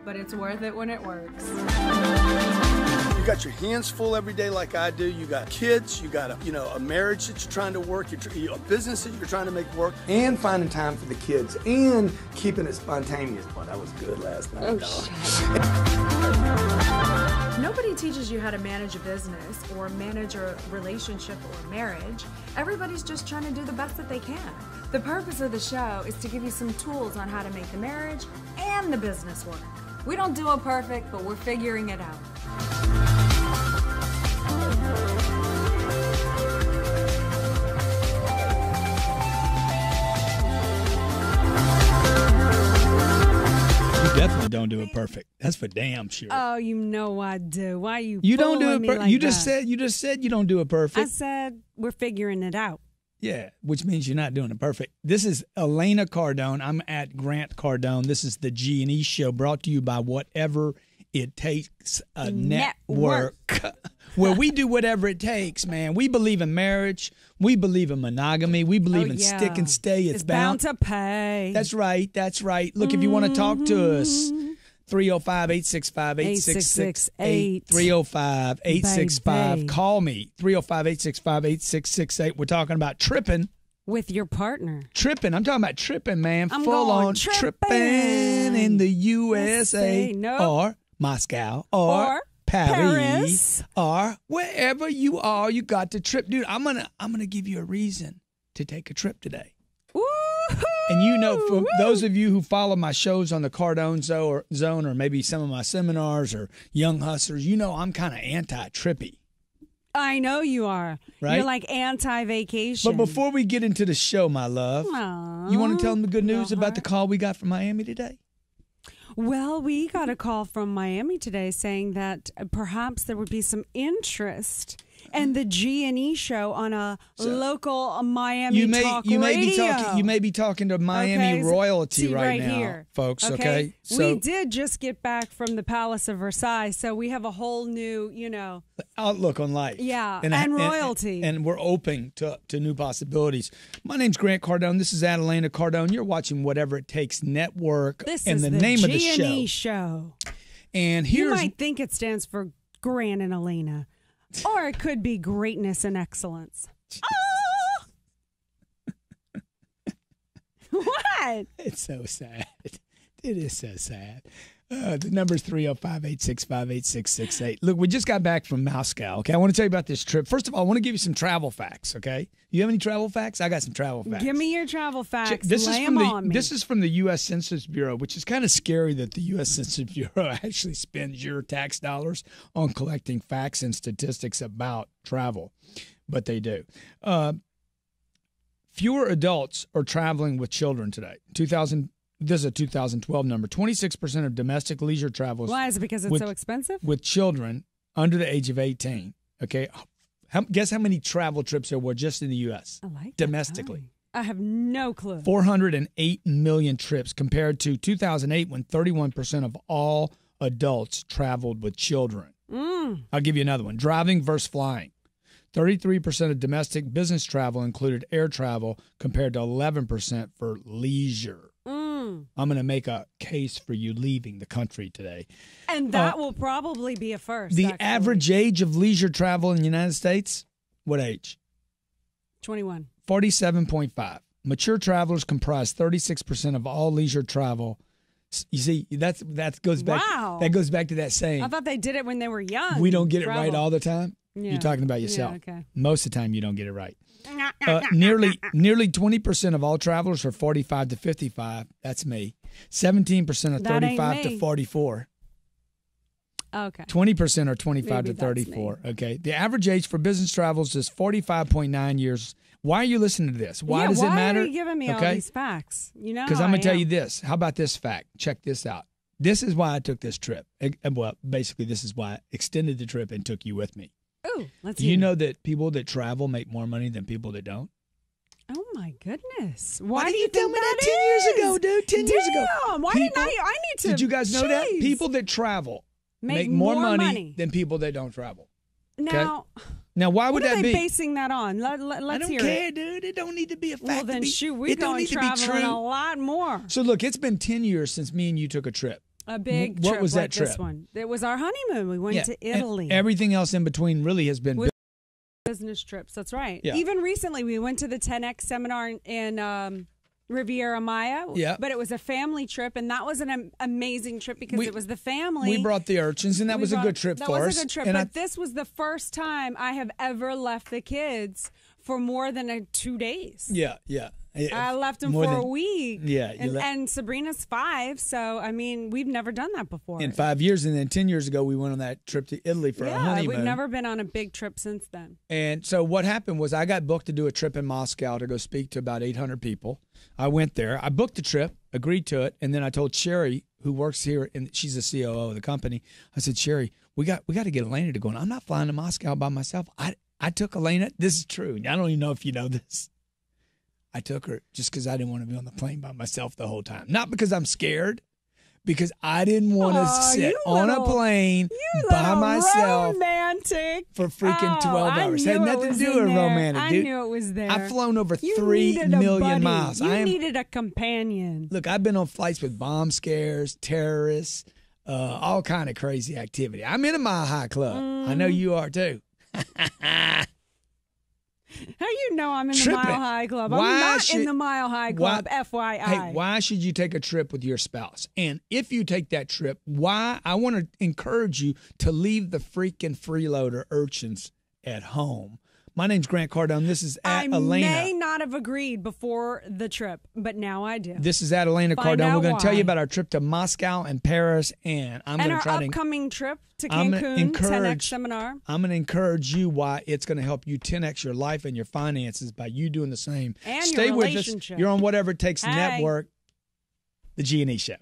but it's worth it when it works. You got your hands full every day like I do. You got kids. You got a marriage that you're trying to work. A business that you're trying to make work. And finding time for the kids. And keeping it spontaneous. Boy, that was good last night. Nobody teaches you how to manage a business or manage a relationship or marriage. Everybody's just trying to do the best that they can. The purpose of the show is to give you some tools on how to make the marriage and the business work. We don't do it perfect, but we're figuring it out. You definitely don't do it perfect. That's for damn sure. Oh, you know I do. Why are you don't do it perfect? You just said you don't do it perfect. I said we're figuring it out. Yeah, which means you're not doing it perfect. This is Elena Cardone. I'm at Grant Cardone. This is the G&E Show, brought to you by Whatever It Takes a Network. Where we do whatever it takes, man. We believe in marriage. We believe in monogamy. We believe in stick and stay. It's bound to pay. That's right. That's right. Look, if you want to talk to us, 305-865-8668. 305-865. Call me. 305-865-8668. We're talking about tripping. With your partner. Tripping. I'm talking about tripping, man. I'm full on tripping in the USA. Nope. Or Moscow. Or Paris. Or wherever you are, you got to trip. Dude, I'm gonna give you a reason to take a trip today. Woo-hoo! And you know, for those of you who follow my shows on the Cardone Zone or maybe some of my seminars or Young Hustlers, you know I'm kind of anti-trippy. I know you are. Right? You're like anti-vacation. But before we get into the show, my love, you want to tell them the good news about the call we got from Miami today? Well, we got a call from Miami today saying that perhaps there would be some interest in the G&E show on a local Miami talk radio. You may be talking to Miami royalty right now, here. folks. Okay, so we did just get back from the Palace of Versailles, so we have a whole new, outlook on life. Yeah, and royalty, and we're open to new possibilities. My name's Grant Cardone. This is Elena Cardone. You're watching Whatever It Takes Network. This and is the name of the G&E show. And you might think it stands for Grant and Elena. Or it could be greatness and excellence. What? It's so sad. It is so sad. The number's 305-865-8668. Look, we just got back from Moscow, okay? I want to tell you about this trip. First of all, I want to give you some travel facts, okay? You have any travel facts? I got some travel facts. Give me your travel facts. This This is from the U.S. Census Bureau, which is kind of scary that the U.S. Census Bureau actually spends your tax dollars on collecting facts and statistics about travel. But they do. Fewer adults are traveling with children today. This is a 2012 number. 26% of domestic leisure travel. Why is it because it's so expensive? With children under the age of 18. Okay. Guess how many travel trips there were just in the U.S. I like domestically. I have no clue. 408 million trips compared to 2008 when 31% of all adults traveled with children. I'll give you another one. Driving versus flying. 33% of domestic business travel included air travel compared to 11% for leisure. I'm going to make a case for you leaving the country today. And that will probably be a first. The average age of leisure travel in the United States, what age? 21. 47.5. Mature travelers comprise 36% of all leisure travel. You see, that goes back. Wow. That goes back to that saying. I thought they did it when they were young. We don't get it right all the time. Yeah. You're talking about yourself. Yeah, okay. Most of the time, you don't get it right. Nearly 20% of all travelers are 45 to 55. That's me. 17% are 35 to 44. Okay. 20% are 25 Maybe to 34. Me. Okay. The average age for business travels is 45.9 years. Why are you listening to this? Why does it matter? Why are you giving me all these facts? Because I'm going to tell you this. How about this fact? Check this out. This is why I took this trip. Well, basically, this is why I extended the trip and took you with me. Ooh, let's Do you know that people that travel make more money than people that don't? Oh, my goodness. Why do you tell me that 10 years ago, dude? 10 years ago. Why didn't I need to. Did you guys know that? People that travel make more money than people that don't travel. Now, why would that be? What are they basing that on? Let's hear it. I don't care, dude. It don't need to be a fact. Well, then, shoot, we're going traveling a lot more. So, look, it's been 10 years since me and you took a trip. A big What trip was that like trip? this one. It was our honeymoon. We went to and Italy. everything else in between really has been Business trips. That's right. Yeah. Even recently, we went to the 10X seminar in Riviera Maya. Yeah. But it was a family trip, and that was an amazing trip because it was the family. We brought the urchins, and that was a good trip for us. That was a good trip, but this was the first time I have ever left the kids for more than 2 days. Yeah. I left them for a week. Yeah. And Sabrina's 5, so, I mean, we've never done that before. In 5 years, and then 10 years ago, we went on that trip to Italy for our honeymoon. We've never been on a big trip since then. And so what happened was I got booked to do a trip in Moscow to go speak to about 800 people. I went there. I booked the trip, agreed to it, and then I told Sherry, who works here, and she's the COO of the company, I said, Sherry, we got to get Elena to go. And I'm not flying to Moscow by myself. I took Elena. This is true. I don't even know if you know this. I took her just because I didn't want to be on the plane by myself the whole time. Not because I'm scared, because I didn't want to sit on a plane by myself romantic. for freaking 12 hours. Had nothing to do with romantic, dude. I knew it was there. I've flown over 3 million miles. You needed a companion. Look, I've been on flights with bomb scares, terrorists, all kind of crazy activity. I'm in a Mile High Club. I know you are too. How you know I'm in the Mile High Club? I'm not in the Mile High Club, FYI. Hey, why should you take a trip with your spouse? And if you take that trip, why? I want to encourage you to leave the freaking freeloader urchins at home. My name's Grant Cardone. This is at Elena. I may not have agreed before the trip, but now I do. This is at Elena Cardone. We're going to tell you about our trip to Moscow and Paris, and I'm going to try our upcoming trip to Cancun, 10X seminar. I'm going to encourage you why it's going to help you 10X your life and your finances by you doing the same. And Stay your with relationship. us. You're on Whatever It Takes Network, the G&E Show.